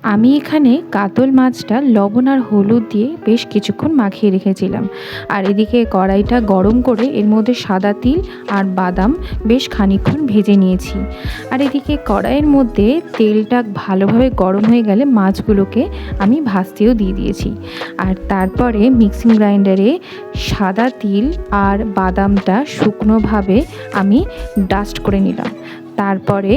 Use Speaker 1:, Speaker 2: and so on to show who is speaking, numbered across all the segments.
Speaker 1: আমি এখানে কাতল মাছটা লবণ আর হলুদ দিয়ে বেশ কিছুক্ষণ মাখিয়ে রেখেছিলাম। আর এদিকে কড়াইটা গরম করে এর মধ্যে সাদা তিল আর বাদাম বেশ খানিকক্ষণ ভেজে নিয়েছি। আর এদিকে কড়াইয়ের মধ্যে তেলটা ভালোভাবে গরম হয়ে গেলে মাছগুলোকে আমি ভাজতেও দিয়ে দিয়েছি। আর তারপরে মিক্সিং গ্রাইন্ডারে সাদা তিল আর বাদামটা শুকনোভাবে আমি ডাস্ট করে নিলাম। তারপরে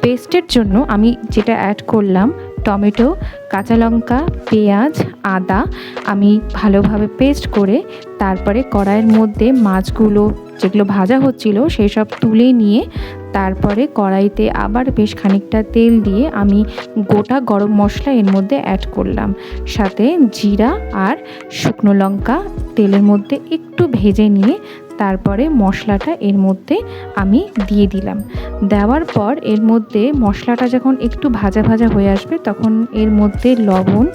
Speaker 1: পেস্টের জন্য আমি যেটা অ্যাড করলাম, টমেটো, কাঁচা লঙ্কা, পেঁয়াজ, আদা আমি ভালোভাবে পেস্ট করে তারপরে কড়াইয়ের মধ্যে মাছগুলো যেগুলো ভাজা হচ্ছিল সেই সব তুলে নিয়ে তারপরে কড়াইতে আবার বেশ খানিকটা তেল দিয়ে আমি গোটা গরম মশলা এর মধ্যে অ্যাড করলাম, সাথে জিরা আর শুকনো লঙ্কা তেলের মধ্যে একটু ভেজে নিয়ে তারপরে মশলাটা এর মধ্যে আমি দিয়ে দিলাম। দেওয়ার পর এর মধ্যে মশলাটা যখন একটু ভাজা ভাজা হয়ে আসবে তখন এর মধ্যে লবণ,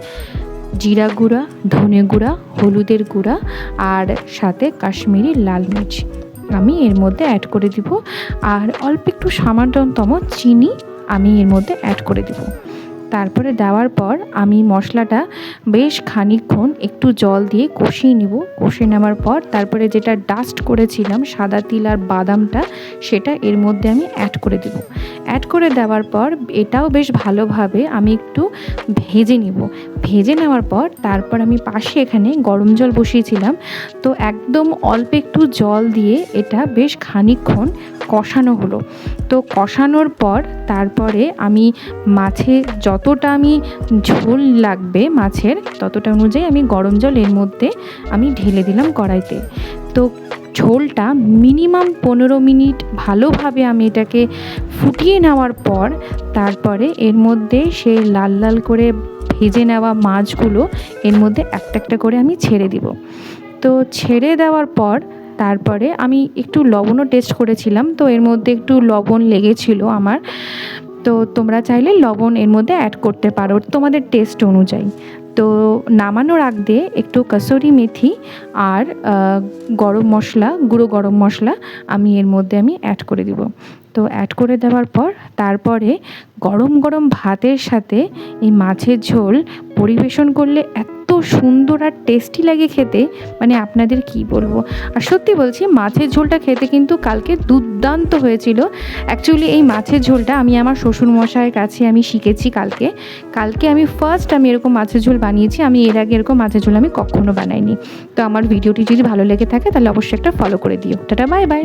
Speaker 1: জিরা গুঁড়া, ধনে গুঁড়া, হলুদের গুঁড়া আর সাথে কাশ্মীরি লাল মির্চ আমি এর মধ্যে অ্যাড করে দিব। আর অল্প একটু সামান্যতম চিনি আমি এর মধ্যে অ্যাড করে দেব। তারপরে দেওয়ার পর আমি মশলাটা বেশ খানিকক্ষণ একটু জল দিয়ে কষিয়ে নিব। কষিয়ে নেওয়ার পর তারপরে যেটা ডাস্ট করেছিলাম সাদা তিল আর বাদামটা, সেটা এর মধ্যে আমি অ্যাড করে দেব। অ্যাড করে দেওয়ার পর এটাও বেশ ভালোভাবে আমি একটু ভেজে নিব। ভেজে নেওয়ার পর তারপর আমি পাশে এখানে গরম জল বসিয়েছিলাম, তো একদম অল্প একটু জল দিয়ে এটা বেশ খানিকক্ষণ কষানো হলো। তো কষানোর পর তারপরে আমি মাছে যতটা আমি ঝোল লাগবে মাছের ততটা অনুযায়ী আমি গরম জল এর মধ্যে আমি ঢেলে দিলাম কড়াইতে। তো ঝোলটা মিনিমাম 15 মিনিট ভালোভাবে আমি এটাকে ফুটিয়ে নেওয়ার পর তারপরে এর মধ্যে সে লাল লাল করে ভেজে নেওয়া মাছগুলো এর মধ্যে একটা একটা করে আমি ছেড়ে দিব। তো ছেড়ে দেওয়ার পর তারপরে আমি একটু লবণও টেস্ট করেছিলাম, তো এর মধ্যে একটু লবণ লেগেছিল আমার। তো তোমরা চাইলে লবণ এর মধ্যে অ্যাড করতে পারো তোমাদের টেস্ট অনুযায়ী। তো নামানোর আগে একটু কসুরি মেথি আর গুঁড়ো গরম মশলা আমি এর মধ্যে আমি অ্যাড করে দিব। তো অ্যাড করে দেওয়ার পর তারপরে গরম গরম ভাতের সাথে এই মাছের ঝোল পরিবেশন করলে এত সুন্দর আর টেস্টি লাগে খেতে, মানে আপনাদের কি বলবো। আর সত্যি বলছি মাছের ঝোলটা খেতে কিন্তু কালকে দুর্দান্ত হয়েছিল। অ্যাকচুয়ালি এই মাছের ঝোলটা আমি আমার শ্বশুরমশাইয়ের কাছে আমি শিখেছি কালকে আমি ফার্স্ট এরকম মাছের ঝোল বানিয়েছি। আমি এর আগে এরকম মাছের ঝোল আমি কখনো বানাইনি। তো আমার ভিডিওটি যদি ভালো লেগে থাকে তাহলে অবশ্যই একটা ফলো করে দিও। Tata, bye bye.